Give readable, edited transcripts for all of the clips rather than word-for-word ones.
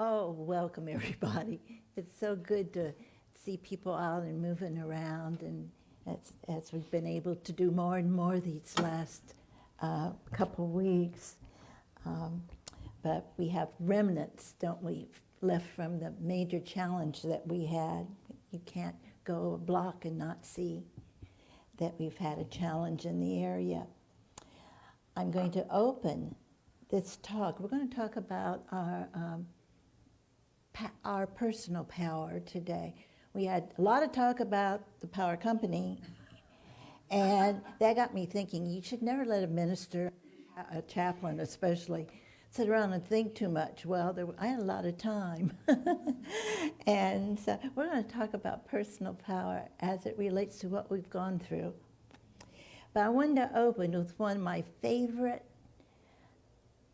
Oh, welcome everybody. It's so good to see people out and moving around, and as we've been able to do more and more these last couple weeks. But we have remnants, don't we, left from the major challenge that we had. You can't go a block and not see that we've had a challenge in the area. I'm going to open this talk. We're going to talk about our personal power today. We had a lot of talk about the power company, and that got me thinking, you should never let a minister, a chaplain especially, sit around and think too much. Well, I had a lot of time. And so we're going to talk about personal power as it relates to what we've gone through. But I wanted to open with one of my favorite.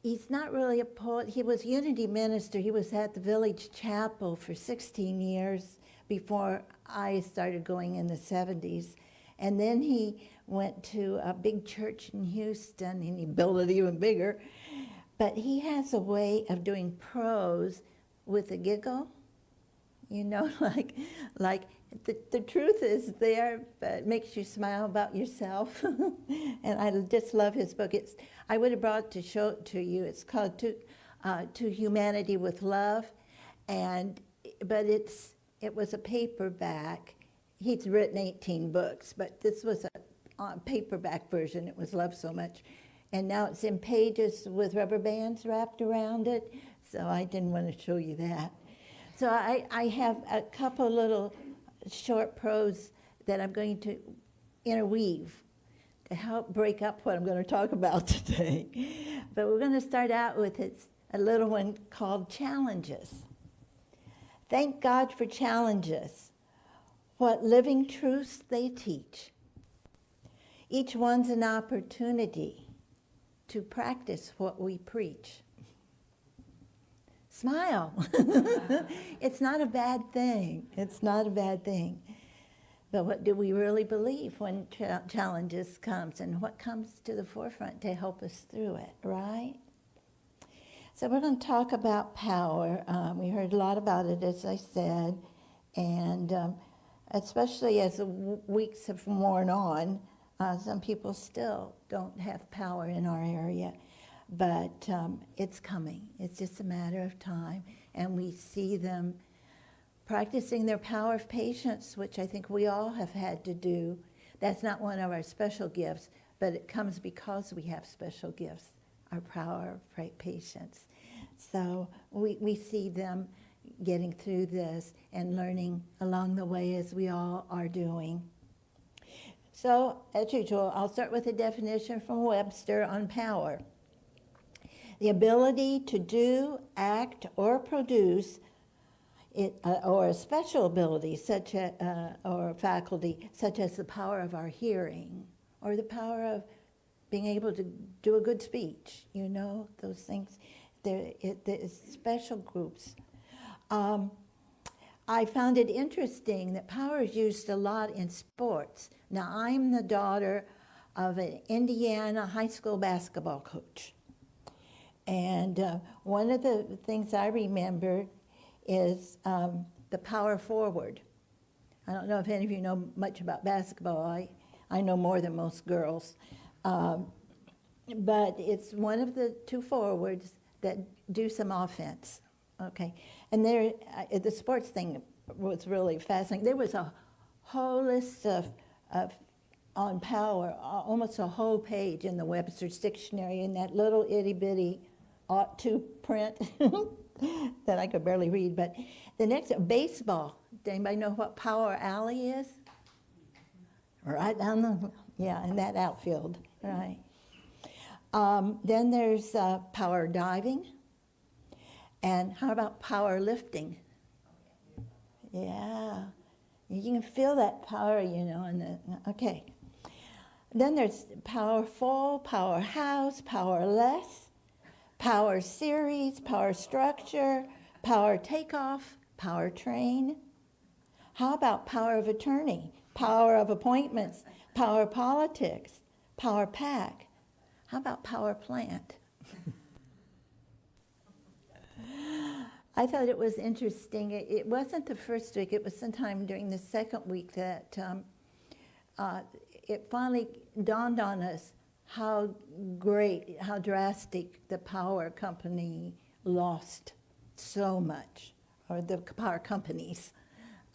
He's not really a poet. He was Unity minister. He was at the village chapel for 16 years before I started going in the 70s. And then he went to a big church in Houston, and he built it even bigger. But he has a way of doing prose with a giggle, you know, like the truth is there, but it makes you smile about yourself. And I just love his book. I would have brought to show it to you. It's called To Humanity with Love, but it was a paperback. He's written 18 books, but this was a paperback version. It was loved so much. And now it's in pages with rubber bands wrapped around it, so I didn't want to show you that. So I have a couple little short prose that I'm going to interweave to help break up what I'm going to talk about today. But we're going to start out with a little one called Challenges. Thank God for challenges, what living truths they teach. Each one's an opportunity to practice what we preach. Smile. It's not a bad thing. It's not a bad thing. But what do we really believe when challenges comes, and what comes to the forefront to help us through it, right? So we're going to talk about power. We heard a lot about it, as I said, and especially as the weeks have worn on, some people still don't have power in our area, but it's coming. It's just a matter of time, and we see them practicing their power of patience, which I think we all have had to do. That's not one of our special gifts, but it comes because we have special gifts, our power of patience. So we see them getting through this and learning along the way, as we all are doing. So, as usual, I'll start with a definition from Webster on power. The ability to do, act, or produce, or a special ability or faculty, such as the power of our hearing, or the power of being able to do a good speech, you know, those things. There's special groups. I found it interesting that power is used a lot in sports. Now, I'm the daughter of an Indiana high school basketball coach. And one of the things I remember is the power forward. I don't know if any of you know much about basketball. I know more than most girls. But it's one of the two forwards that do some offense. Okay, and the sports thing was really fascinating. There was a whole list on power, almost a whole page in the Webster's Dictionary in that little itty bitty ought to print that I could barely read. But the next, baseball. Does anybody know what power alley is? Right down in that outfield, right. Then there's power diving. And how about powerlifting? Yeah. You can feel that power, okay. Then there's powerful, powerhouse, powerless, power series, power structure, power takeoff, power train. How about power of attorney, power of appointments, power politics, power pack? How about power plant? I thought it was interesting. It wasn't the first week, it was sometime during the second week that it finally dawned on us how great, how drastic the power company lost so much, or the power companies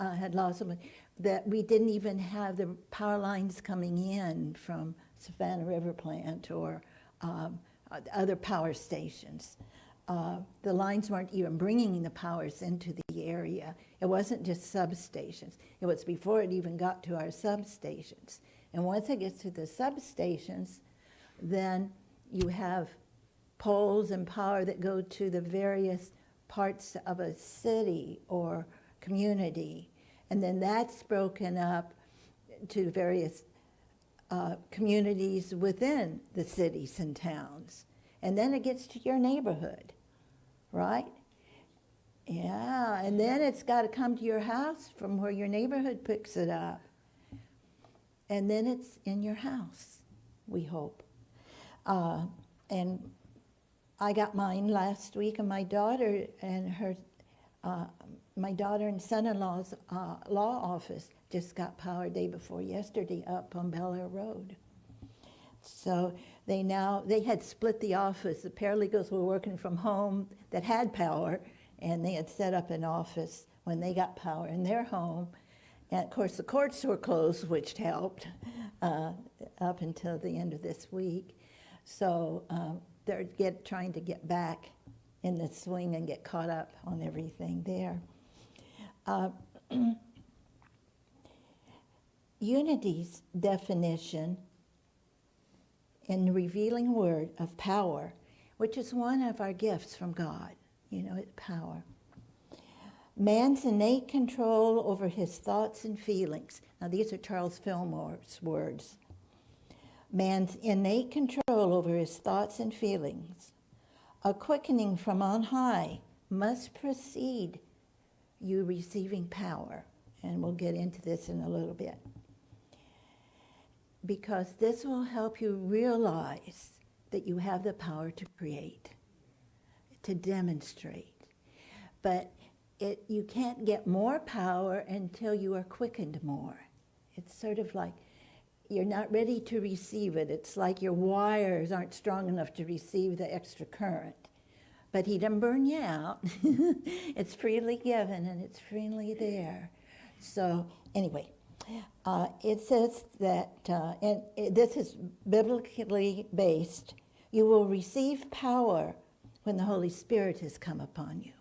had lost so much, that we didn't even have the power lines coming in from Savannah River Plant or other power stations. The lines weren't even bringing the powers into the area. It wasn't just substations. It was before it even got to our substations. And once it gets to the substations, then you have poles and power that go to the various parts of a city or community. And then that's broken up to various communities within the cities and towns. And then it gets to your neighborhood, right? Yeah, and then it's got to come to your house from where your neighborhood picks it up. And then it's in your house, we hope. And I got mine last week, and my daughter and son-in-law's law office just got power day before yesterday up on Bel Air Road. So they had split the office. The paralegals were working from home that had power, and they had set up an office when they got power in their home. And of course the courts were closed, which helped up until the end of this week. So they're trying to get back in the swing and get caught up on everything there. Unity's definition in the revealing word of power, which is one of our gifts from God, it's power. Man's innate control over his thoughts and feelings. Now these are Charles Fillmore's words. Man's innate control over his thoughts and feelings, a quickening from on high, must precede you receiving power. And we'll get into this in a little bit. Because this will help you realize that you have the power to create, to demonstrate. But you can't get more power until you are quickened more. It's sort of like you're not ready to receive it. It's like your wires aren't strong enough to receive the extra current. But he doesn't burn you out. It's freely given and it's freely there. So anyway, it says that, and this is biblically based, you will receive power when the Holy Spirit has come upon you.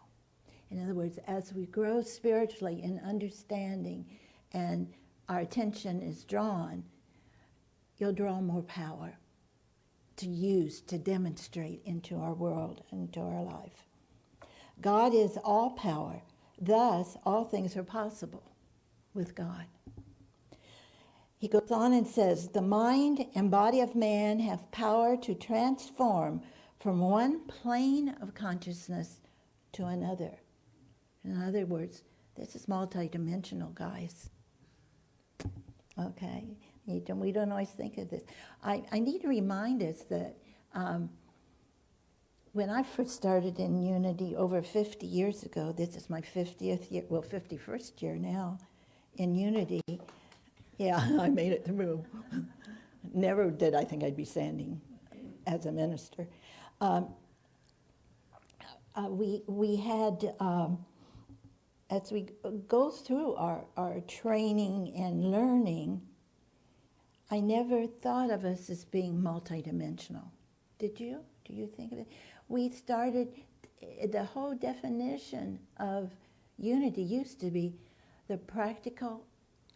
In other words, as we grow spiritually in understanding and our attention is drawn, you'll draw more power to use, to demonstrate into our world, into our life. God is all power. Thus, all things are possible with God. He goes on and says, the mind and body of man have power to transform from one plane of consciousness to another. In other words, this is multidimensional, guys. Okay? We don't always think of this. I need to remind us that when I first started in Unity over 50 years ago, this is my 50th year, 51st year now in Unity. Yeah, I made it through. Never did I think I'd be standing as a minister. We had, as we go through our training and learning, I never thought of us as being multidimensional. Did you? Do you think of it? We started, the whole definition of unity used to be the practical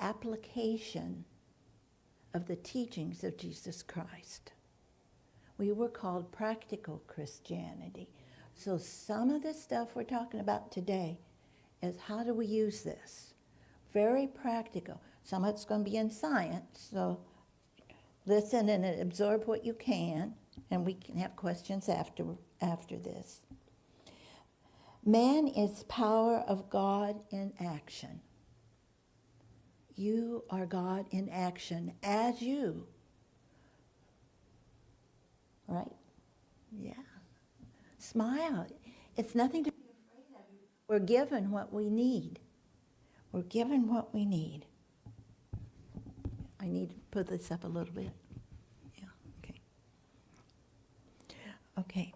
application of the teachings of Jesus Christ. We were called practical Christianity. So some of the stuff we're talking about today is how do we use this? Very practical. Some of it's going to be in science, so listen and absorb what you can, and we can have questions after this. Man is power of God in action. You are God in action as you. Right? Yeah. Smile. It's nothing to be afraid of. We're given what we need. We're given what we need. I need to put this up a little bit. Yeah, okay. Okay.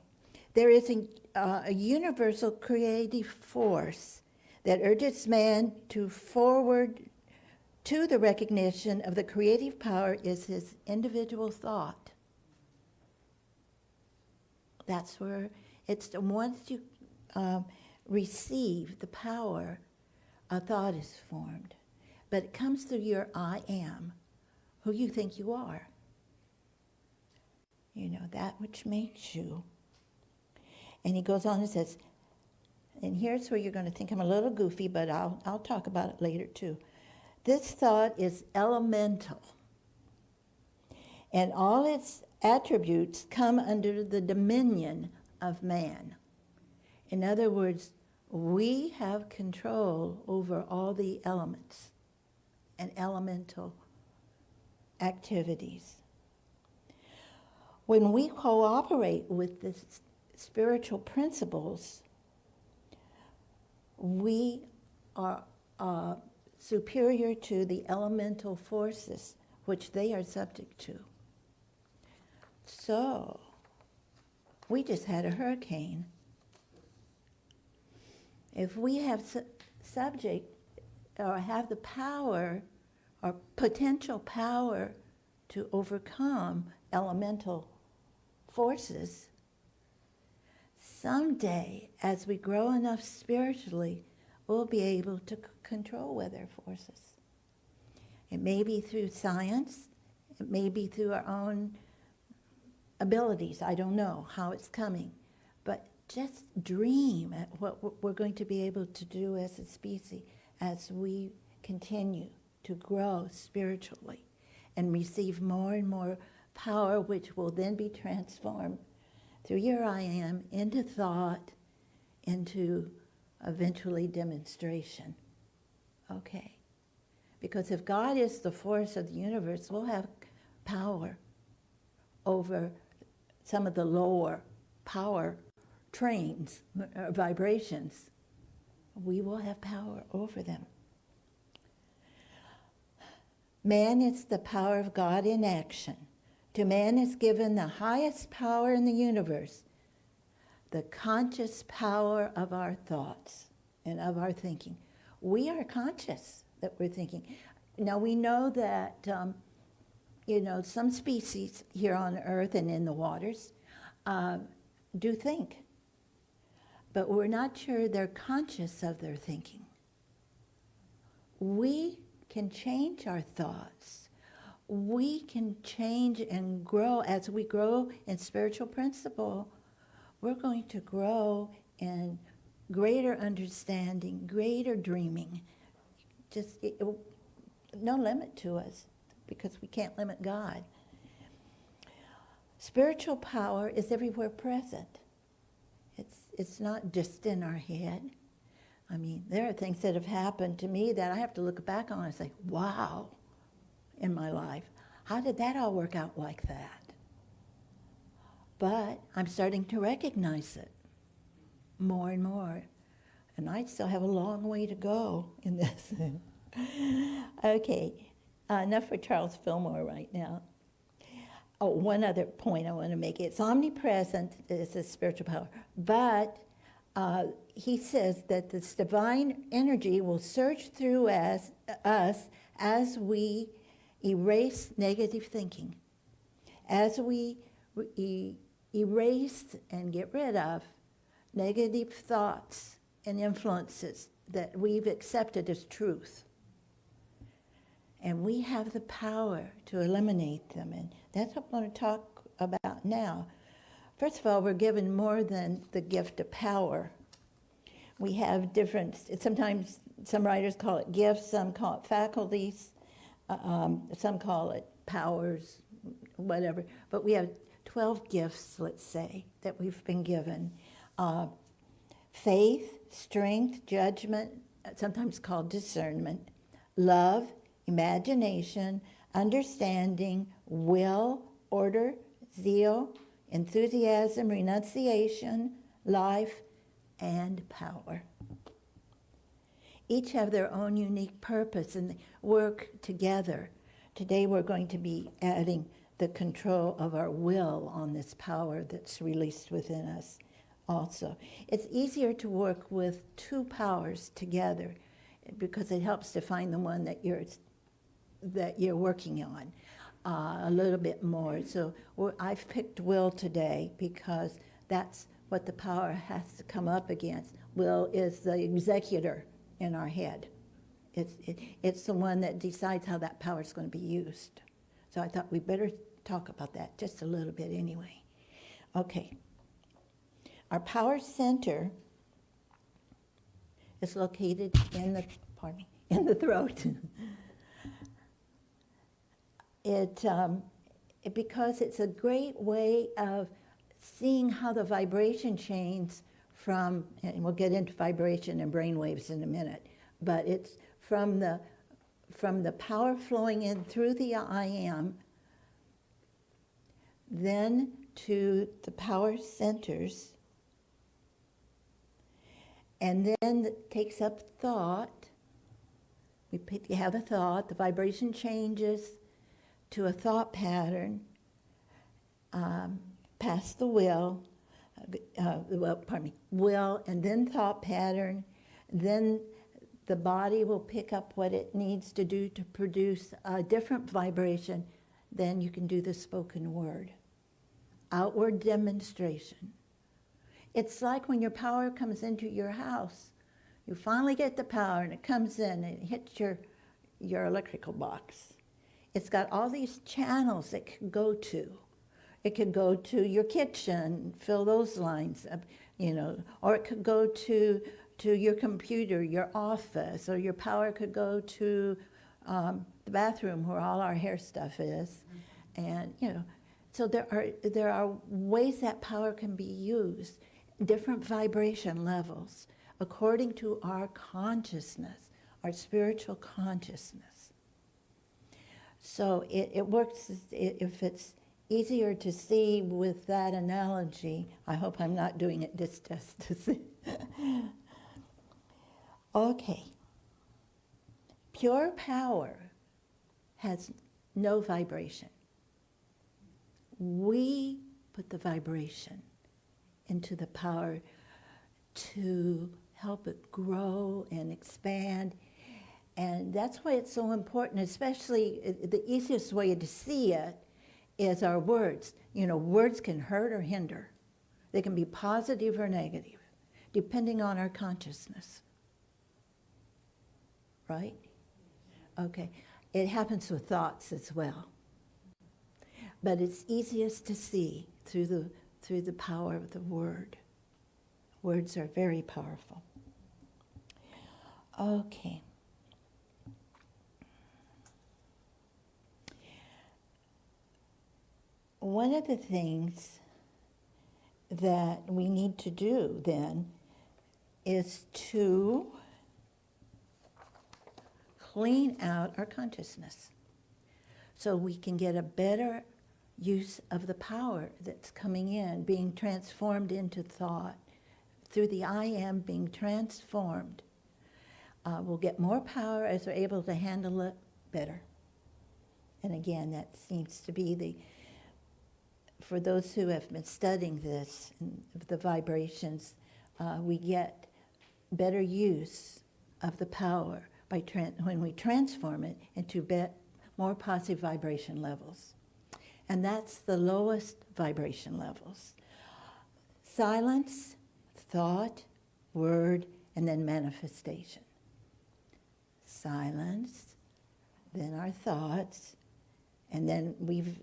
There is a universal creative force that urges man to forward to the recognition of the creative power is his individual thought. That's where it's once you receive the power, a thought is formed. But it comes through your I am, who you think you are. You know, that which makes you. And he goes on and says, and here's where you're going to think I'm a little goofy, but I'll talk about it later too. This thought is elemental, and all its attributes come under the dominion of man. In other words, we have control over all the elements and elemental activities. When we cooperate with the spiritual principles, we are superior to the elemental forces which they are subject to. So, we just had a hurricane. If we have subject or have the power or potential power to overcome elemental forces, someday, as we grow enough spiritually, we'll be able to control weather forces. It may be through science, it may be through our own abilities. I don't know how it's coming, but just dream at what we're going to be able to do as a species as we continue to grow spiritually and receive more and more power, which will then be transformed through your I am into thought, into eventually demonstration. Okay. Because if God is the force of the universe, we'll have power over some of the lower power trains, vibrations. We will have power over them. Man is the power of God in action. To man is given the highest power in the universe, the conscious power of our thoughts and of our thinking. We are conscious that we're thinking. Now we know that, some species here on Earth and in the waters do think, but we're not sure they're conscious of their thinking. We can change our thoughts. We can change and grow. As we grow in spiritual principle, we're going to grow in greater understanding, greater dreaming. No limit to us, because we can't limit God. Spiritual power is everywhere present. It's not just in our head. I mean, there are things that have happened to me that I have to look back on and say, wow, in my life. How did that all work out like that? But I'm starting to recognize it more and more. And I still have a long way to go in this. Okay, enough for Charles Fillmore right now. Oh, one other point I want to make. It's omnipresent, it's a spiritual power, but he says that this divine energy will search through us as we erase negative thinking, as we erase and get rid of negative thoughts and influences that we've accepted as truth. And we have the power to eliminate them, and that's what I want to talk about now. First of all, we're given more than the gift of power. We have different, sometimes some writers call it gifts, some call it faculties, some call it powers, whatever. But we have 12 gifts, let's say, that we've been given. Faith, strength, judgment, sometimes called discernment, love, imagination, understanding, will, order, zeal, enthusiasm, renunciation, life, and power. Each have their own unique purpose and work together. Today we're going to be adding the control of our will on this power that's released within us also. It's easier to work with two powers together because it helps to find the one that you're working on a little bit more. So I've picked will today because that's what the power has to come up against. Will is the executor in our head. It's the one that decides how that power is going to be used. So I thought we better talk about that just a little bit anyway. Okay. Our power center is located in the throat. Because it's a great way of seeing how the vibration changes from, and we'll get into vibration and brain waves in a minute, but it's from the power flowing in through the I am, then to the power centers, and then it takes up thought. You have a thought, the vibration changes to a thought pattern, past the will, will, and then thought pattern, then the body will pick up what it needs to do to produce a different vibration. Then you can do the spoken word. Outward demonstration. It's like when your power comes into your house. You finally get the power and it comes in and it hits your electrical box. It's got all these channels it can go to. It could go to your kitchen, fill those lines up, or it could go to your computer, your office, or your power could go to the bathroom where all our hair stuff is. And, so there are ways that power can be used, different vibration levels, according to our consciousness, our spiritual consciousness. So it works, if it's easier to see with that analogy. I hope I'm not doing it disjustice. Okay. Pure power has no vibration. We put the vibration into the power to help it grow and expand. And that's why it's so important, especially the easiest way to see it is our words. Words can hurt or hinder. They can be positive or negative, depending on our consciousness. Right? Okay. It happens with thoughts as well. But it's easiest to see through the power of the word. Words are very powerful. Okay. One of the things that we need to do then is to clean out our consciousness so we can get a better use of the power that's coming in, being transformed into thought. Through the I am being transformed, we'll get more power as we're able to handle it better. And again, that seems to be for those who have been studying this, the vibrations, we get better use of the power when we transform it into more positive vibration levels. And that's the lowest vibration levels. Silence, thought, word, and then manifestation. Silence, then our thoughts, and then we've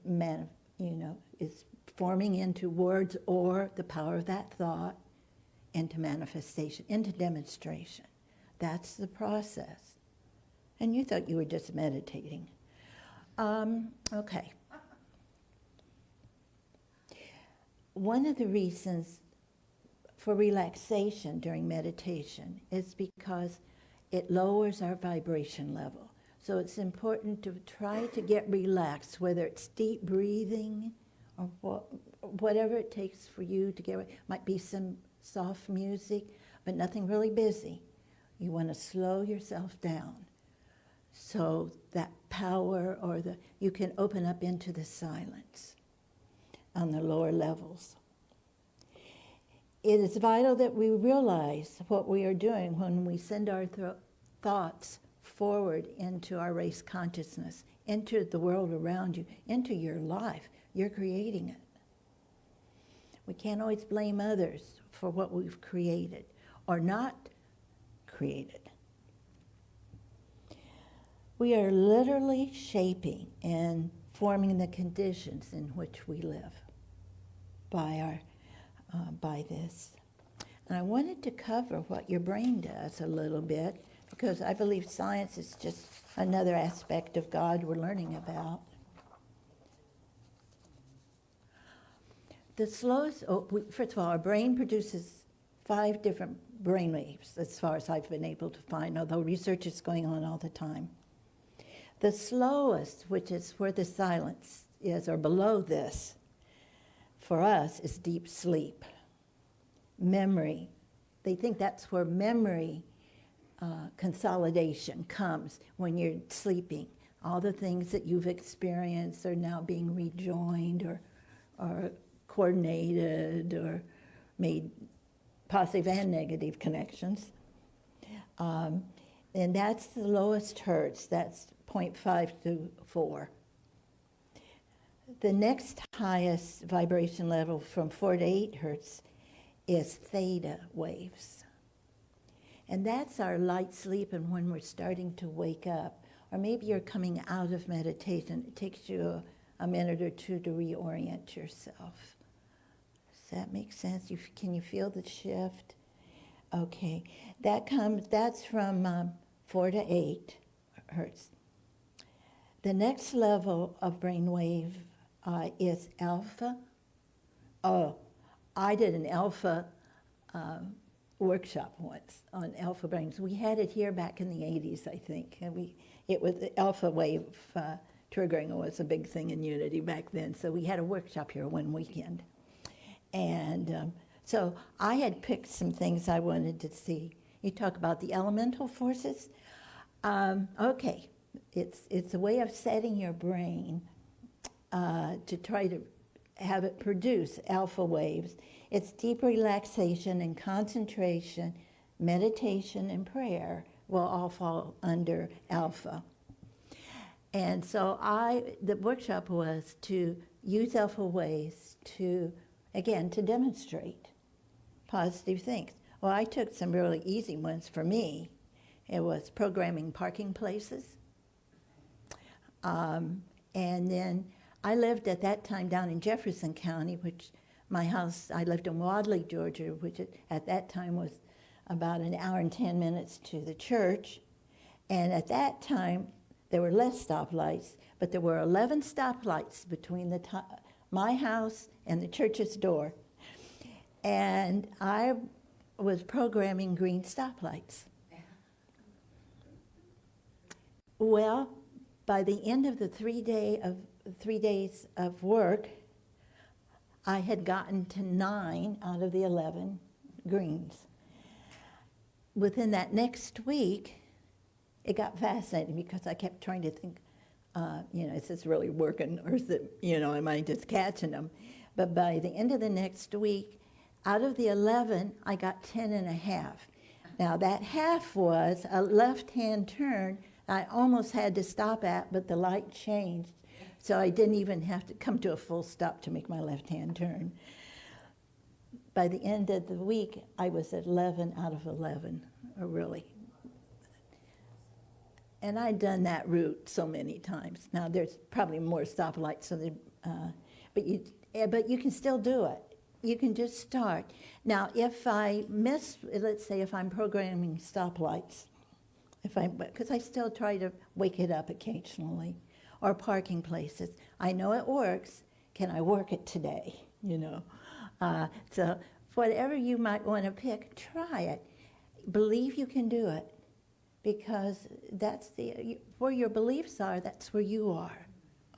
is forming into words or the power of that thought into manifestation, into demonstration. That's the process. And you thought you were just meditating. Okay. One of the reasons for relaxation during meditation is because it lowers our vibration level. So it's important to try to get relaxed, whether it's deep breathing or whatever it takes for you to get, might be some soft music, but nothing really busy. You want to slow yourself down so that power you can open up into the silence on the lower levels. It is vital that we realize what we are doing when we send our thoughts forward into our race consciousness, into the world around you, into your life. You're creating it. We can't always blame others for what we've created or not created. We are literally shaping and forming the conditions in which we live by this. And I wanted to cover what your brain does a little bit, because I believe science is just another aspect of God we're learning about. The slowest, first of all, our brain produces 5 different brain waves, as far as I've been able to find, although research is going on all the time. The slowest, which is where the silence is, or below this, for us, is deep sleep. Memory. They think that's where memory consolidation comes, when you're sleeping. All the things that you've experienced are now being rejoined or coordinated or made positive and negative connections. And that's the lowest hertz. That's 0.5 to 4. The next highest vibration level from 4 to 8 hertz is theta waves. And that's our light sleep and when we're starting to wake up. Or maybe you're coming out of meditation. It takes you a minute or two to reorient yourself. Does that make sense? Can you feel the shift? Okay. That's from 4 to 8 hertz. The next level of brainwave is alpha. Oh, I did an alpha workshop once on alpha brains. We had it here back in the 80s, I think. And it was the alpha wave triggering was a big thing in Unity back then. So we had a workshop here one weekend. And so I had picked some things I wanted to see. You talk about the elemental forces. Okay, it's a way of setting your brain to try to have it produce alpha waves. It's deep relaxation and concentration, meditation and prayer will all fall under alpha. And so the workshop was to use alpha waves to demonstrate positive things. Well, I took some really easy ones for me. It was programming parking places. And then I lived at that time down in Jefferson County, which I lived in Wadley, Georgia, which at that time was about an hour and 10 minutes to the church. And at that time, there were less stoplights, but there were 11 stoplights between my house and the church's door. And I was programming green stoplights. Well, by the end of the 3 days of work, I had gotten to 9 out of the 11 greens. Within that next week, it got fascinating because I kept trying to think, is this really working, or is it, am I just catching them? But by the end of the next week, out of the 11, I got 10 and a half. Now that half was a left-hand turn I almost had to stop at, but the light changed. So I didn't even have to come to a full stop to make my left-hand turn. By the end of the week, I was at 11 out of 11, really. And I'd done that route so many times. Now, there's probably more stoplights, but you can still do it. You can just start. Now, if I miss, let's say if I'm programming stoplights, because I still try to wake it up occasionally, or parking places. I know it works. Can I work it today? So whatever you might want to pick, try it. Believe you can do it, because that's where your beliefs are. That's where you are.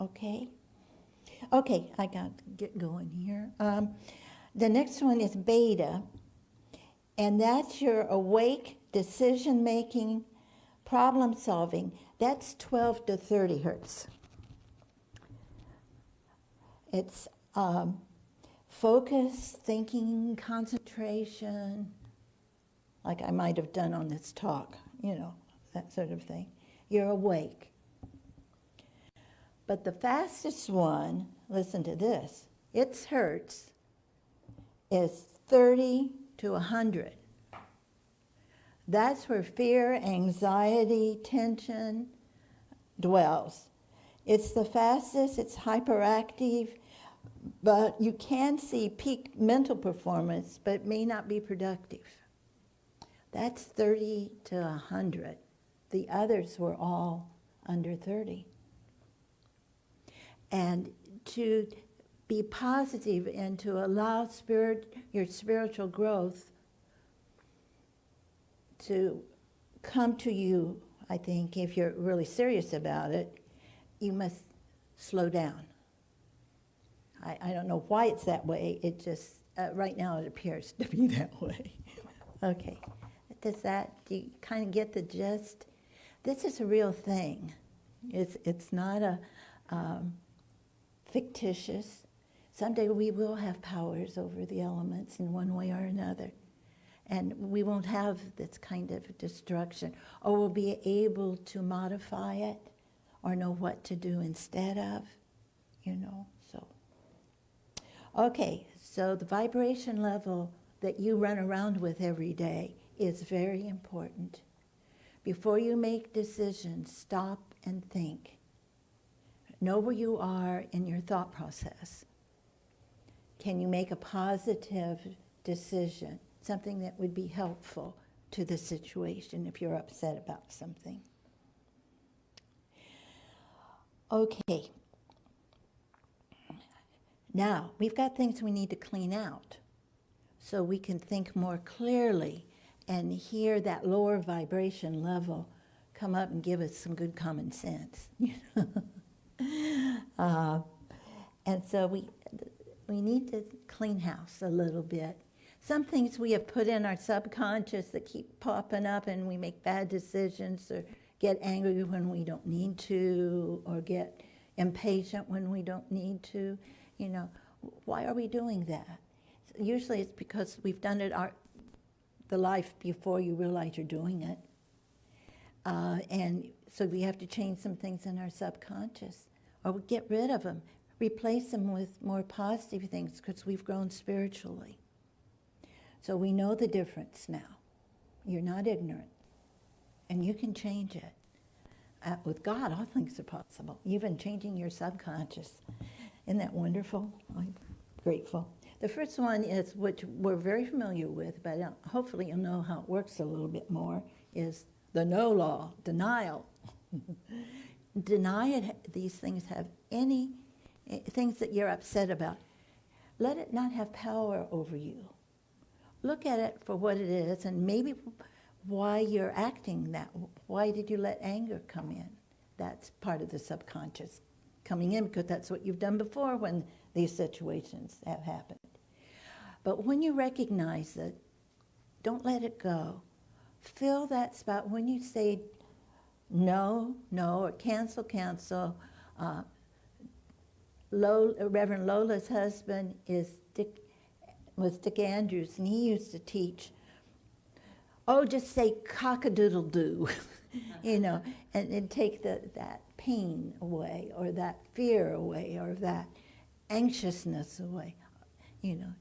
Okay. Okay, I got to get going here. The next one is beta, and that's your awake decision-making, problem-solving. That's 12 to 30 hertz. It's focus, thinking, concentration, like I might have done on this talk, that sort of thing. You're awake. But the fastest one, listen to this, its hertz is 30 to 100. That's where fear, anxiety, tension dwells. It's the fastest, it's hyperactive, but you can see peak mental performance, but it may not be productive. That's 30 to 100. The others were all under 30. And to be positive and to allow your spiritual growth to come to you, I think, if you're really serious about it, you must slow down. I don't know why it's that way. It just, right now it appears to be that way. Okay. Do you kind of get the gist? This is a real thing. It's not a fictitious. Someday we will have powers over the elements in one way or another. And we won't have this kind of destruction. Or we'll be able to modify it or know what to do instead of, so. Okay, so the vibration level that you run around with every day is very important. Before you make decisions, stop and think. Know where you are in your thought process. Can you make a positive decision, something that would be helpful to the situation if you're upset about something? Okay. Now, we've got things we need to clean out so we can think more clearly and hear that lower vibration level come up and give us some good common sense. And so we need to clean house a little bit. Some things we have put in our subconscious that keep popping up, and we make bad decisions or get angry when we don't need to, or get impatient when we don't need to. Why are we doing that? Usually it's because we've done it the life before you realize you're doing it. And so we have to change some things in our subconscious, or we get rid of them, replace them with more positive things, because we've grown spiritually. So we know the difference now. You're not ignorant, and you can change it. With God, all things are possible, even changing your subconscious. Isn't that wonderful? I'm grateful. The first one is, which we're very familiar with, but hopefully you'll know how it works a little bit more, is the no law, denial. Deny it, these things have any things that you're upset about. Let it not have power over you. Look at it for what it is, and maybe why you're acting that. Why did you let anger come in? That's part of the subconscious coming in, because that's what you've done before when these situations have happened. But when you recognize it, don't let it go. Fill that spot. When you say no, or cancel, Reverend Lola's husband was Dick Andrews, and he used to teach, just say cock-a-doodle-doo, and take that pain away, or that fear away, or that anxiousness away.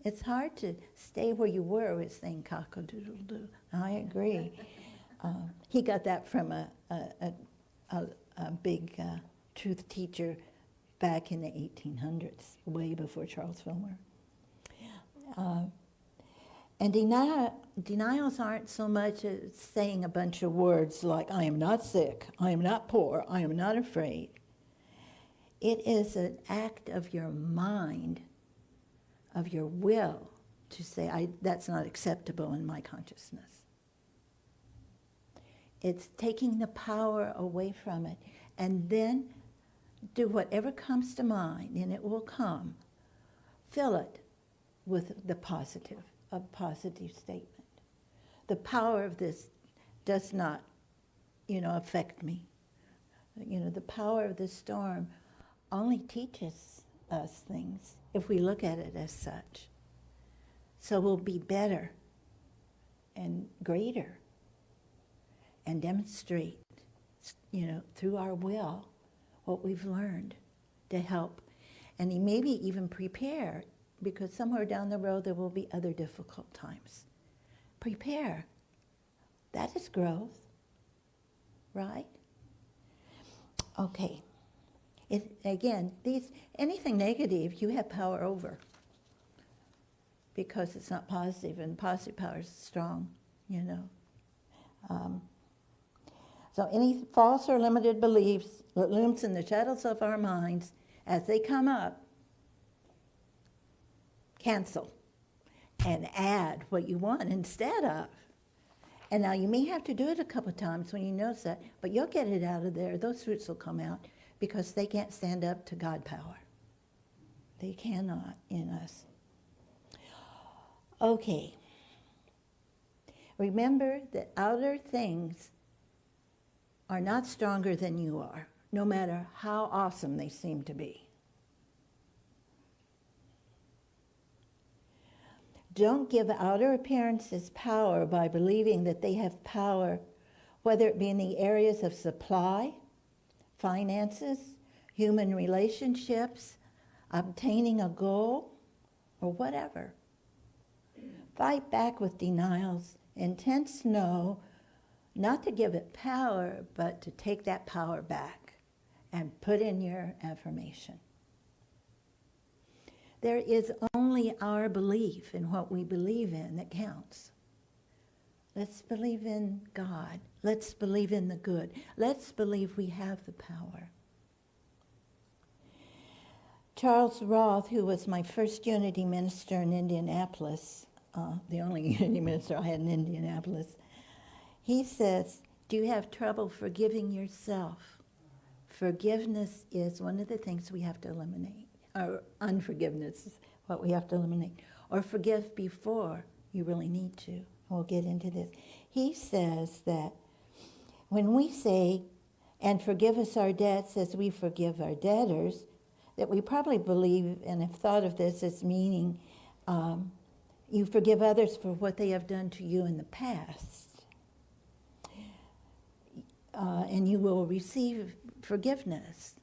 It's hard to stay where you were with saying cock-a-doodle-doo. I agree. He got that from a big truth teacher back in the 1800s, way before Charles Fillmore. And denials aren't so much as saying a bunch of words like, I am not sick, I am not poor, I am not afraid. It is an act of your mind, of your will, to say, that's not acceptable in my consciousness. It's taking the power away from it, and then do whatever comes to mind, and it will come. Fill it with the positive, a positive statement. The power of this does not, affect me. The power of the storm only teaches us things if we look at it as such. So we'll be better and greater and demonstrate, through our will what we've learned to help. And maybe even prepare, because somewhere down the road there will be other difficult times. Prepare. That is growth, right? Okay. Anything negative you have power over, because it's not positive, and positive power is strong, So any false or limited beliefs that looms in the shadows of our minds, as they come up, cancel and add what you want instead of. And now you may have to do it a couple of times when you notice that, but you'll get it out of there. Those roots will come out because they can't stand up to God power. They cannot in us. Okay. Remember that outer things are not stronger than you are, no matter how awesome they seem to be. Don't give outer appearances power by believing that they have power, whether it be in the areas of supply, finances, human relationships, obtaining a goal, or whatever. Fight back with denials. Intense no, not to give it power, but to take that power back and put in your affirmation. There is only our belief in what we believe in that counts. Let's believe in God. Let's believe in the good. Let's believe we have the power. Charles Roth, who was my first Unity minister in Indianapolis, the only Unity minister I had in Indianapolis, he says, do you have trouble forgiving yourself? Forgiveness is one of the things we have to eliminate. Or unforgiveness is what we have to eliminate. Or forgive before you really need to. We'll get into this. He says that when we say, and forgive us our debts as we forgive our debtors, that we probably believe and have thought of this as meaning you forgive others for what they have done to you in the past. And you will receive forgiveness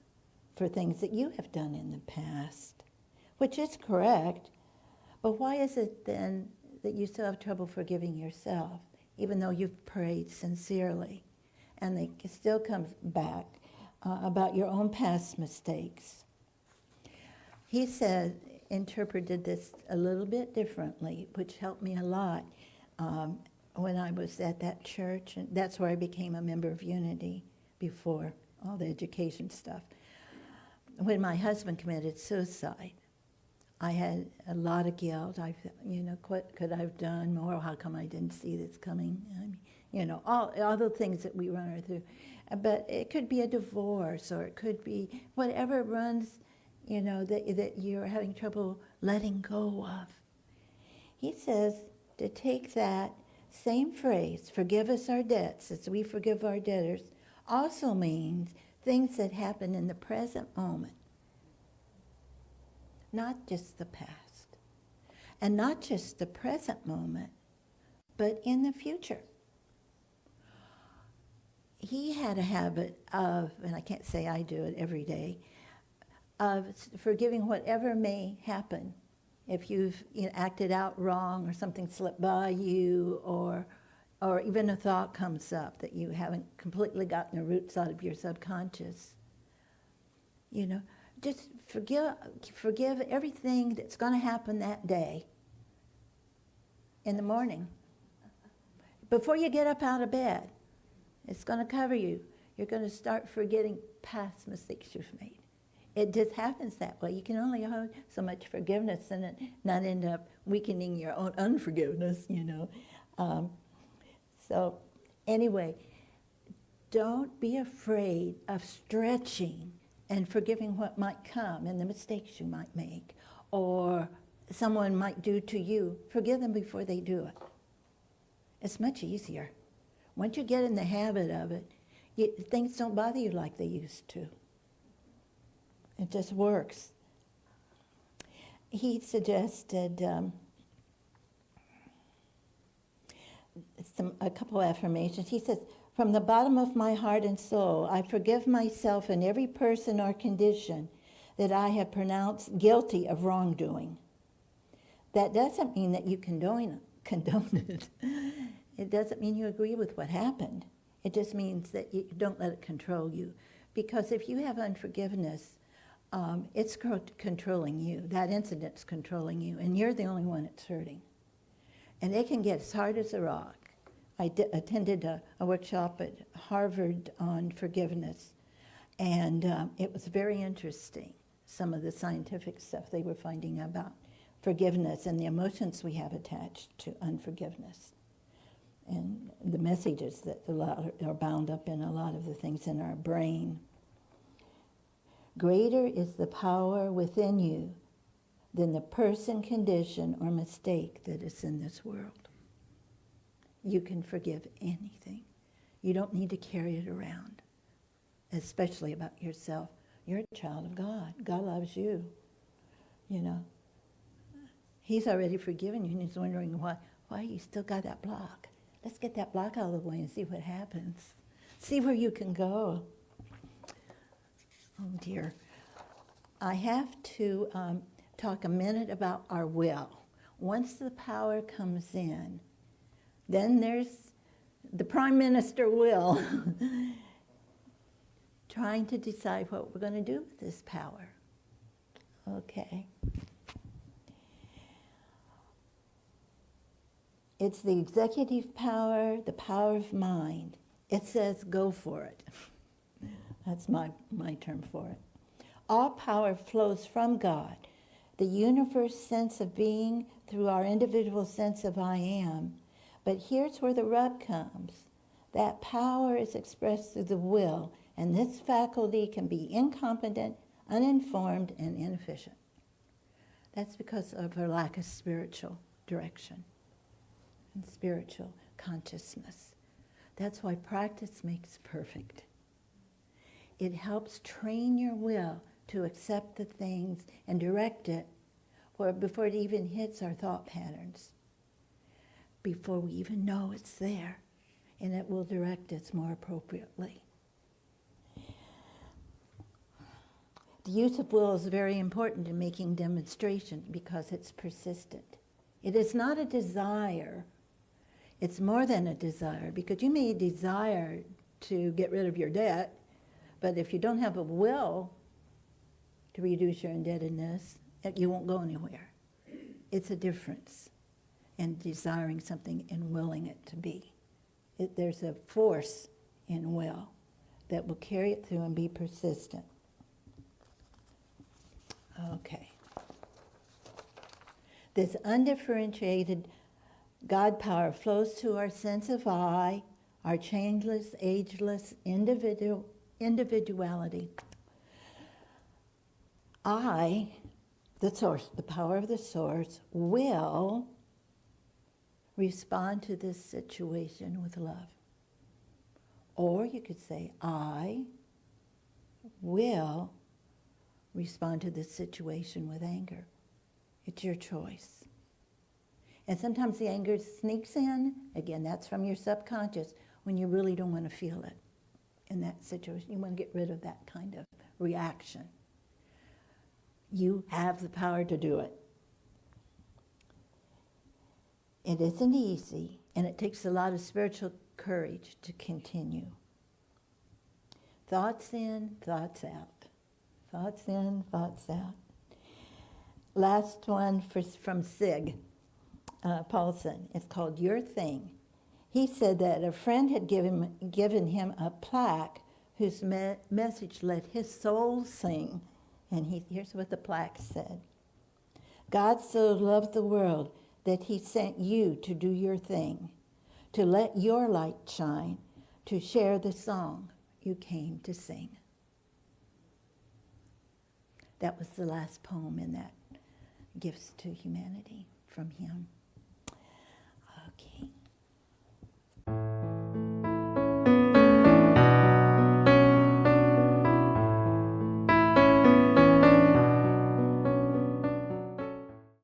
for things that you have done in the past, which is correct. But why is it then that you still have trouble forgiving yourself, even though you've prayed sincerely? And it still comes back about your own past mistakes. He said, interpreted this a little bit differently, which helped me a lot when I was at that church. And that's where I became a member of Unity before all the education stuff. When my husband committed suicide, I had a lot of guilt. What could I have done more? How come I didn't see this coming? All the things that we run through. But it could be a divorce, or it could be whatever runs, that you're having trouble letting go of. He says to take that same phrase, forgive us our debts as we forgive our debtors, also means things that happen in the present moment, not just the past, and not just the present moment, but in the future. He had a habit of, and I can't say I do it every day, of forgiving whatever may happen. If you've acted out wrong, or something slipped by you, or even a thought comes up that you haven't completely gotten the roots out of your subconscious, Just forgive everything that's going to happen that day in the morning. Before you get up out of bed, it's going to cover you. You're going to start forgetting past mistakes you've made. It just happens that way. You can only hold so much forgiveness and it not end up weakening your own unforgiveness, you know. So anyway, don't be afraid of stretching and forgiving what might come and the mistakes you might make or someone might do to you. Forgive them before they do it. It's much easier. Once you get in the habit of it, things don't bother you like they used to. It just works. He suggested a couple affirmations. He says, from the bottom of my heart and soul, I forgive myself and every person or condition that I have pronounced guilty of wrongdoing. That doesn't mean that you condone it. It doesn't mean you agree with what happened. It just means that you don't let it control you. Because if you have unforgiveness, it's controlling you. That incident's controlling you, and you're the only one it's hurting. And it can get as hard as a rock. I attended a workshop at Harvard on forgiveness, and it was very interesting, some of the scientific stuff they were finding about forgiveness and the emotions we have attached to unforgiveness, and the messages that are bound up in a lot of the things in our brain. Greater is the power within you than the person, condition, or mistake that is in this world. You can forgive anything. You don't need to carry it around, especially about yourself. You're a child of God. God loves you, you know. He's already forgiven you, and he's wondering why you still got that block. Let's get that block out of the way and see what happens. See where you can go. Oh, dear. I have to talk a minute about our will. Once the power comes in, then there's the Prime Minister will trying to decide what we're going to do with this power. Okay. It's the executive power, the power of mind. It says go for it. That's my term for it. All power flows from God, the universe sense of being through our individual sense of I am. But here's where the rub comes. That power is expressed through the will, and this faculty can be incompetent, uninformed, and inefficient. That's because of our lack of spiritual direction and spiritual consciousness. That's why practice makes perfect. It helps train your will to accept the things and direct it before it even hits our thought patterns, before we even know it's there, and it will direct us more appropriately. The use of will is very important in making demonstration because it's persistent. It is not a desire. It's more than a desire, because you may desire to get rid of your debt, but if you don't have a will to reduce your indebtedness, you won't go anywhere. It's a difference in desiring something and willing it to be. There's a force in will that will carry it through and be persistent. Okay. This undifferentiated God power flows to our sense of I, our changeless, ageless individuality. I, the source, the power of the source, will respond to this situation with love. Or you could say, I will respond to this situation with anger. It's your choice. And sometimes the anger sneaks in. Again, that's from your subconscious when you really don't want to feel it in that situation. You want to get rid of that kind of reaction. You have the power to do it. It isn't easy, and it takes a lot of spiritual courage to continue. Thoughts in, thoughts out. Thoughts in, thoughts out. Last one from Sig Paulson. It's called Your Thing. He said that a friend had given him a plaque whose message let his soul sing. And here's what the plaque said. God so loved the world that he sent you to do your thing, to let your light shine, to share the song you came to sing. That was the last poem in that Gifts to Humanity from him. Okay.